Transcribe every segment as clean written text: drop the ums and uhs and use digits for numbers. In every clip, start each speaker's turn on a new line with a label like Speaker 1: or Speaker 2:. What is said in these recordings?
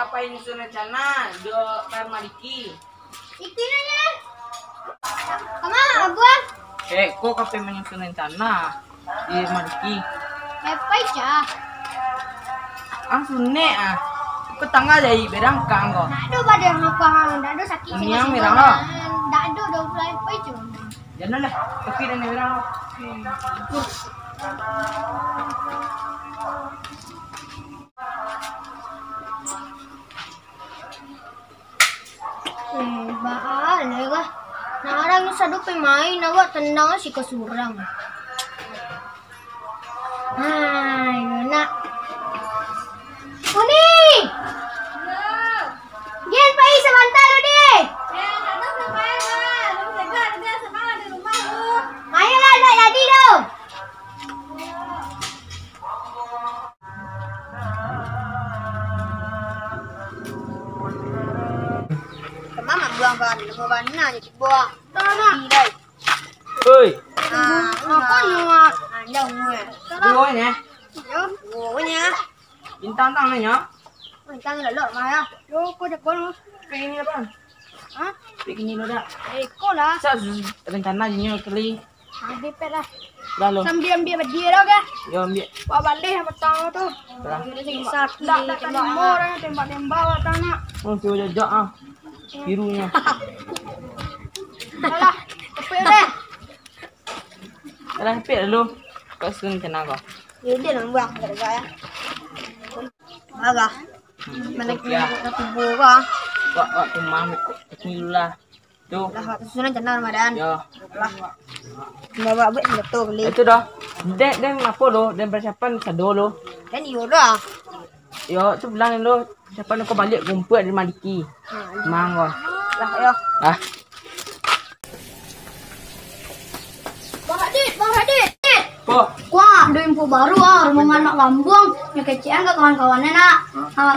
Speaker 1: apa yang nyusun rencana do Mariki?
Speaker 2: Itu nanya. Kemana gua?
Speaker 1: Kok kape menyusun rencana di Mariki?
Speaker 2: Apa aja?
Speaker 1: Sune ikut tangga dari berangkang kok.
Speaker 2: Nado pada apa? Nado sakit sih.
Speaker 1: Yang merah lah.
Speaker 2: Nado udah mulai apa aja?
Speaker 1: Jangan lah, tapi dan berang.
Speaker 2: Balik lah. Nah orang yang sadu pemain awak tendang si kesurang. Hai, nak. Uni. Gen pai sebentar lu deh. Ayolah, nak jadi dong. Mama buang kan, mau mana jadi buang. Tanah.
Speaker 1: Oi.
Speaker 2: Apa nyuat? Ada gue.
Speaker 1: Dua ni.
Speaker 2: Yo, gue nya.
Speaker 1: Bintang tang ni ya.
Speaker 2: Bintang là lợn mà ya. Yo, kau dah kau.
Speaker 1: Ini apa?
Speaker 2: Hah?
Speaker 1: Begini lo dah.
Speaker 2: Kau lah.
Speaker 1: Sa rencana jinyo kali.
Speaker 2: Ambil pelah.
Speaker 1: Lalu.
Speaker 2: Sambil berdia dah ke?
Speaker 1: Yo ambil.
Speaker 2: Bawa balik apa tahu tu? Sakit. Tak tembak orang tembak tanah.
Speaker 1: Oh, tu jajak birunya.
Speaker 2: Alah, tepi deh.
Speaker 1: Alah, pek dulu. Kau sun kena kau.
Speaker 2: Ya dia nak buang kat saya. Agak. Mana kita tubuh kah?
Speaker 1: Wak tumam ni lah. Tu.
Speaker 2: Lah, susunan jangan Ramadan.
Speaker 1: Yo.
Speaker 2: Lah. Bawa buat betul beli.
Speaker 1: Itu dah. Dan apa lo? Dan persiapan kado lo.
Speaker 2: Dan iyo dah.
Speaker 1: Yo, tu bilang lo. Siapa nak kau balik kumpul dari Maliki. Manggo.
Speaker 2: Lah, yo. Bang Radit.
Speaker 1: Kok?
Speaker 2: Wah, ada info baru rombongan anak Lambung. Yang kecian ke kawan-kawannya nak.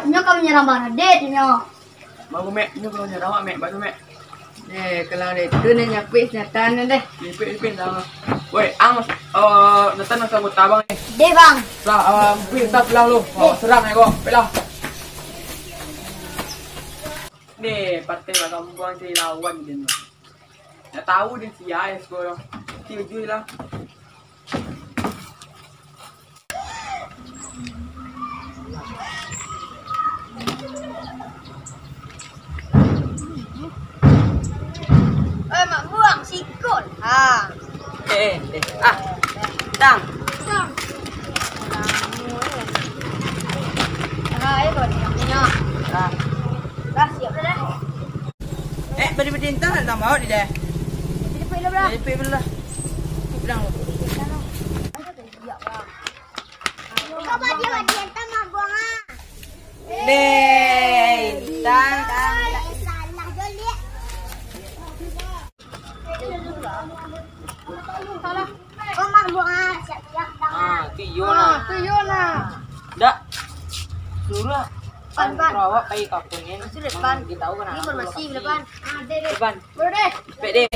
Speaker 2: Nya kami nyerang Bang Radit nya.
Speaker 1: Baru mek, ni kalau nyerang awak mek, baru mek. Kalau itu ni nyapis nyatan deh. Nyapis dah. Woi, natan nak sabut abang ni.
Speaker 2: Deh bang.
Speaker 1: Lah, pergi tak pulang lu. Serang ni kau. Pelang. Ni partai bakal buang si lawan dia ni. Dah tahu dia siapa sekolah. Tujuh lah.
Speaker 2: Mak buang sikul.
Speaker 1: Tang.
Speaker 2: Ikut nya. Dah siap dah.
Speaker 1: Beri entah nak mau di dah.
Speaker 2: Jadi pergi lah.
Speaker 1: Jadi pergi lah. Bilang lu.
Speaker 2: Kau bagi entah mak buang
Speaker 1: Tang.
Speaker 2: Salah joli. Salah. Kau mak buang siap-siap dah.
Speaker 1: Tujuh lah. Dak. Suruh.
Speaker 2: Ban.
Speaker 1: Rawak kayak kampungnya.
Speaker 2: Masih depan.
Speaker 1: Kita tahu kan.
Speaker 2: Ini informasi depan. Deh.
Speaker 1: Depan.
Speaker 2: Bro deh.
Speaker 1: Cepet deh.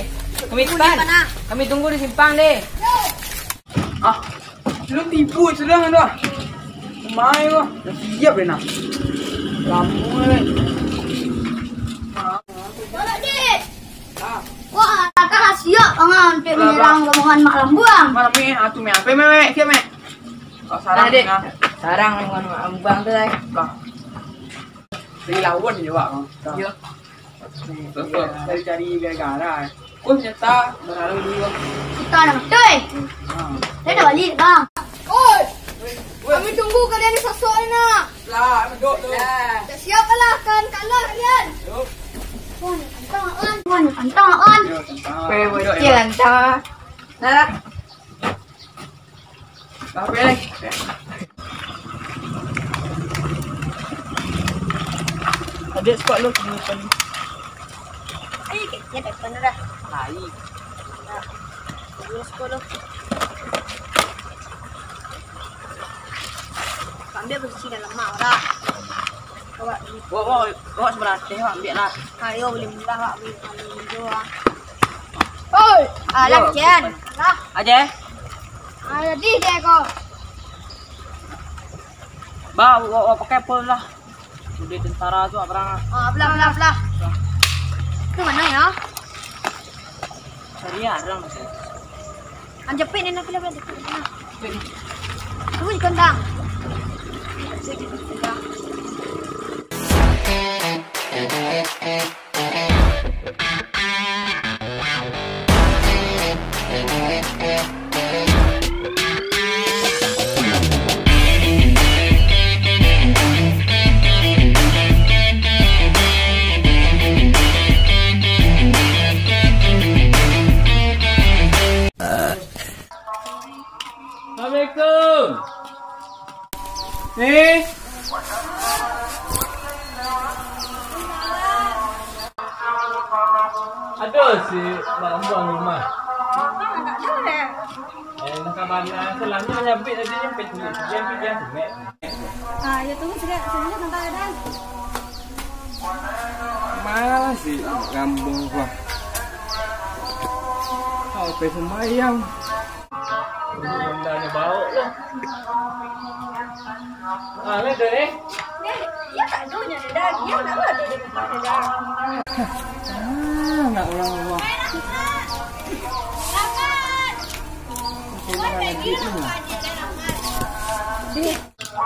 Speaker 1: Kami depan. Kami tunggu di simpang deh. Lu tipu sudah kan dah. Main kau. Dah siap dah nak. Lama ni.
Speaker 2: Boleh deh. Wah, tak siap banget untuk menyerang rombongan Mak Lambuang.
Speaker 1: Mana mi? Tu mi apa mi? Siap mi? Kau sarang deh. Sarang rombongan Mak Lambuang tu dah. Dari lawan je awak kau. Ya. Betul. Cari gara-gara. Oh, ternyata berlalu dulu.
Speaker 2: Kita nak betul. Saya dah balik bang. Oi. Kami tunggu kalian di sosok ni nak.
Speaker 1: Lah, duduk tu.
Speaker 2: Dah siap lah kan kalah kalian.
Speaker 1: Duduk.
Speaker 2: Wah, ni kantang.
Speaker 1: Duduk. Kantang. Dah. Dah boleh. Ada spot lu di depan.
Speaker 2: Ya depan dah.
Speaker 1: Hai.
Speaker 2: Dulu spot lu. Ambil posisi dalam mak dah.
Speaker 1: Bawa sebelah teh ambil lah.
Speaker 2: Ayo boleh mudah pak, boleh dua. Oi, alah kian. Lah.
Speaker 1: Aja.
Speaker 2: Jadi deh kau.
Speaker 1: Bawa pakai pol lah.
Speaker 3: Sudah tentara tu apa?
Speaker 2: Belah. Itu mana ya?
Speaker 3: Cari arang.
Speaker 2: Anjepit ni nak pilih belah. Tunggu di kandang.
Speaker 3: Assalamualaikum. Ni. Ada si nak buang rumah. Nak kabarnya selangnya nyampe tadi nyampe tu. Dia semek.
Speaker 2: Ya tunggu sekejap. Sebenarnya sampai ada.
Speaker 1: Malah sih ngambung gua. Kau pe sembayang.
Speaker 3: Bendanya bau tu. Ni dah ni.
Speaker 2: Dia tak dunya dah. Dia nak ada di depan dah.
Speaker 1: Nak orang rumah.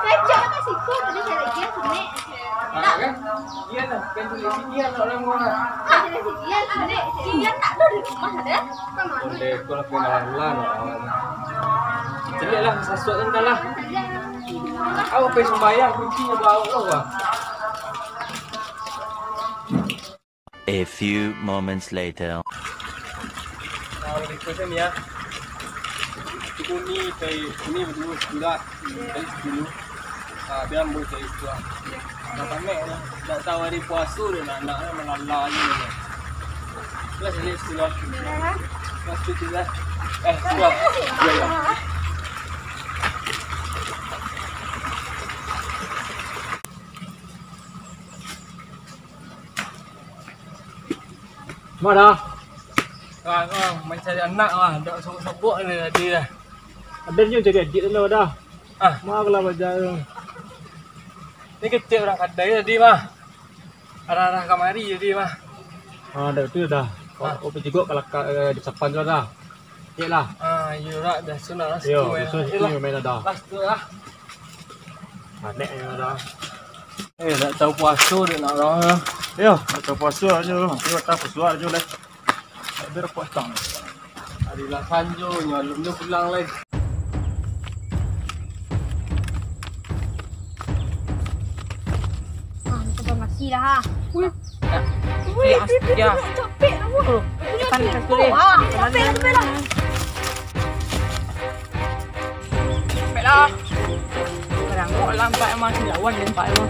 Speaker 2: Kacau kan si Ko tadi saya lagi sebenarnya.
Speaker 1: Kan? Dia nak kan tulis dia nak orang rumah.
Speaker 2: Jadi si dia sebenarnya dia nak tu di rumah ada.
Speaker 1: Boleh kau nak kenalan orang. Jadi lah sesuatu entahlah. Aku pe sembayang kuncinya bau lah.
Speaker 4: A few moments later.
Speaker 1: Kalau request ni ya. Itu ni kayak ini berdua sudah dari 10. Dia ambil dari itu. Dah pamek ni. Tak tahu hari puasa dia nak melala ni. Dah sini sudah. Dah sudah. Sudah. Ya.
Speaker 3: Mana?
Speaker 1: Mencari anak lah. Tak sebut-sebut ni tadi dah.
Speaker 3: Ada je jadi adik dulu dah. Mak lah baca.
Speaker 1: Ni kecil orang kadai tadi mah. Arah-arah kamari tadi mah.
Speaker 3: Dah tu dah. Kau pergi juga kalau di Sapan tu dah. Yalah.
Speaker 1: Ya dah dah sunat lah.
Speaker 3: Yo, itu main dah.
Speaker 1: Lepas tu lah.
Speaker 3: Nek dah.
Speaker 1: Tak tahu puasa dia nak orang.
Speaker 3: Yo, tak puasa aja. Yo tak puasa aja lah.
Speaker 1: Biar potong. Adilah sanjo nyalum dia pulang lagi.
Speaker 2: Kita masih dah ha.
Speaker 3: Ya.
Speaker 2: Capek lah.
Speaker 3: Depan tu dia.
Speaker 2: Capek lah.
Speaker 1: Capek lah. Kadang kau lambat emang sejauhan lambat emang.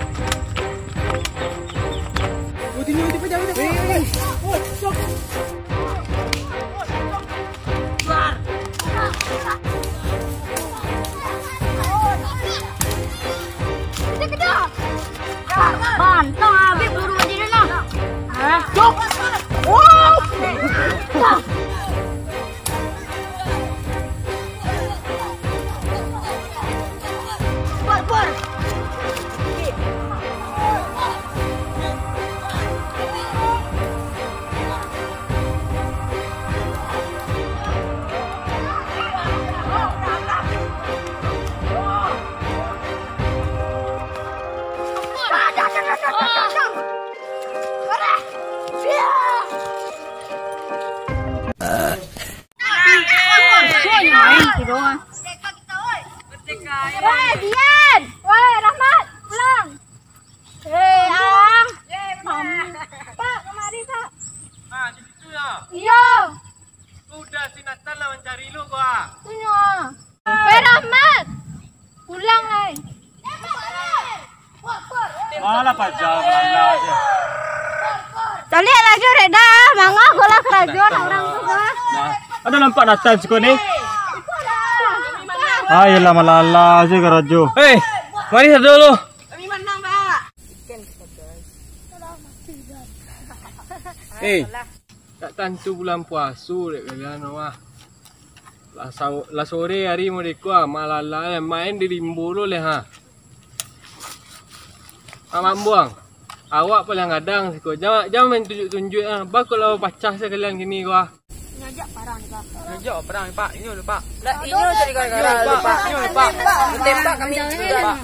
Speaker 1: Tiba jauh.
Speaker 2: Pantang habis buru mati dia nak. Cuk. Wow. Por. Woi, Dian! Woi, Rahmat! Pulang! Hei, Ang! Pak, kemari, Pak!
Speaker 1: Di situ ya.
Speaker 2: Iya!
Speaker 1: Udah si Nathan lah mencari lu gua.
Speaker 2: Tanya! Woi, Rahmat! Pulang, hai!
Speaker 3: Malah pajak malah aja.
Speaker 2: Talik lagi, Reda! Mangga gola kerajon orang tu, kan?
Speaker 3: Ada nampak Nathan suka ni? Ayolah malala aja kerajo.
Speaker 1: Hei, mari satu dulu.
Speaker 2: Kami menang, Pak!
Speaker 1: Tak tentu bulan puasa dek kalian mah. Lah sore hari mereka malala main di limbo lu leh ha. Aman buang. Awak paling kadang siko. Jangan main tunjuk-tunjuk ah. Ba kalau pacah sekalian gini gua.
Speaker 2: Ngajak parang ni Pak.
Speaker 5: Ngajak perang ni Pak. Ini dulu Pak. Dah ini jadi gara-gara dulu Pak. Ini dulu Pak. Tembak kami juga Pak.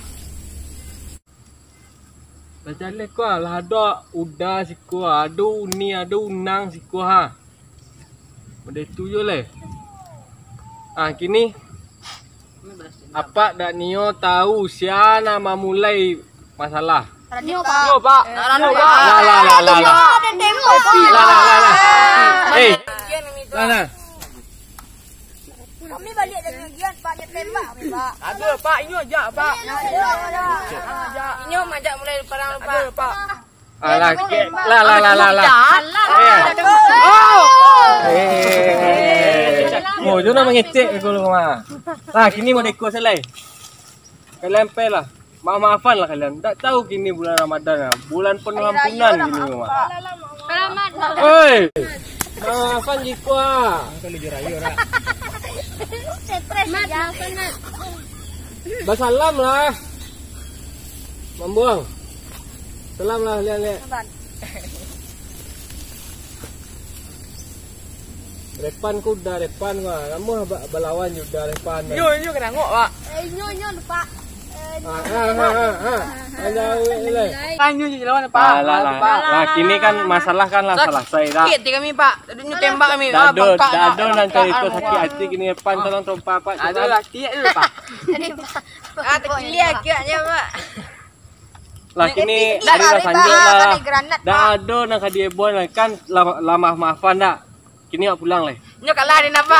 Speaker 1: Macam le ko lah ada udah siko, ada uni, ada unang siko ha. Benda tu je le. Ah kini apa dak Nio tahu sia nama mulai masalah.
Speaker 2: Nio Pak.
Speaker 5: Yo Pak. Nio Pak.
Speaker 1: Lah.
Speaker 2: Ada tembak.
Speaker 1: Lah. Eh. Lah.
Speaker 2: Kami balik dari ujian Pak, dia tembak kami Pak.
Speaker 5: Ada Pak. Ini ajak Pak.
Speaker 2: Ada.
Speaker 5: Ini majak mulai perang Pak. Ada Pak.
Speaker 1: Lah. Oh, jangan mengecek kalau mah. Lah, kini mau dekor selai. Kalian pelah. Maaf-maafan lah kalian. Tak tahu kini bulan Ramadan lah. Bulan penuh ampunan gini mah.
Speaker 2: Selamat.
Speaker 1: Oi. Maafan jiko ah. Kalau jerayu ora.
Speaker 2: Stres ya.
Speaker 1: Basalam lah. Membuang. Salam lah lihat. Depan kuda depan gua. Kamu balawan juga depan.
Speaker 5: Yo kena ngok Pak.
Speaker 2: Nyo Pak.
Speaker 1: Ada ile.
Speaker 5: Tanya je lawan Pak.
Speaker 1: Lah kini kan masalah kan lah selesai dah.
Speaker 5: Sakit kami Pak. Tadi tembak kami.
Speaker 1: Dado nanti itu sakit hati kini depan tolong tompa Pak.
Speaker 5: Ada lah tiak dulu Pak. Terkilia kiatnya Pak.
Speaker 1: Lah kini dari sanjung lah. Dado nak hadiah bon kan lama maafan dak. Kini awak pulang leh.
Speaker 5: Nyo kalah dia nampak.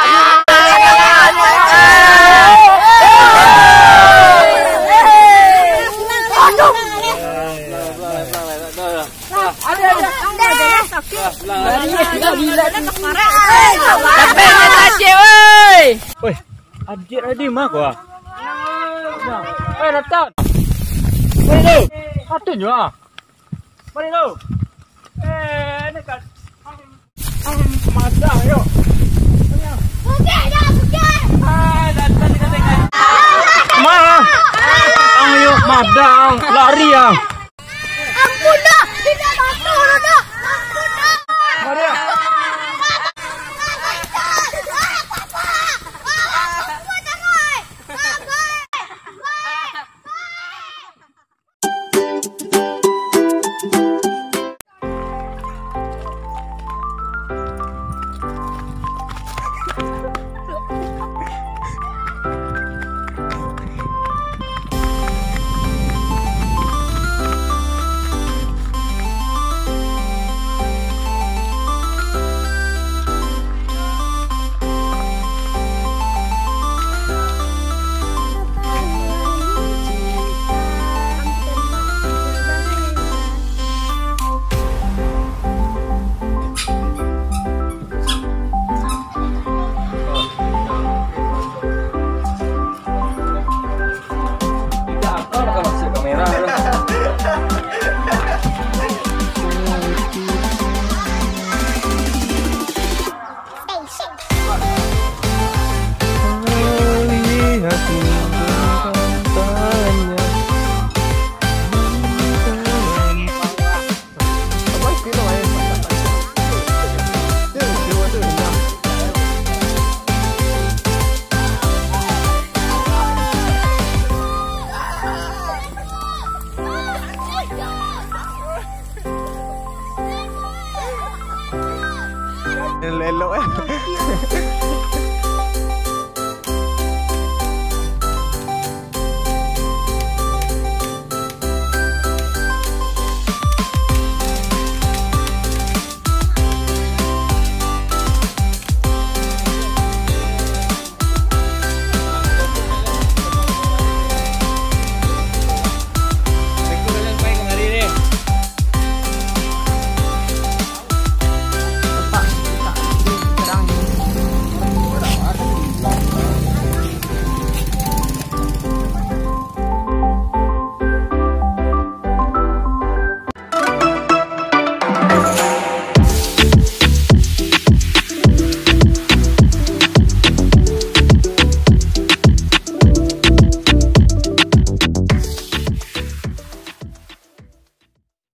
Speaker 3: Woi, adik mah gua. Datang. Mari lu. Atunya. Mari lu. Ini kan. Madang yo. Ma. Ayo madang, lari ya.
Speaker 2: Ampun dah. Tidak mampu dah. Ampun dah.
Speaker 3: Mari.
Speaker 6: Elok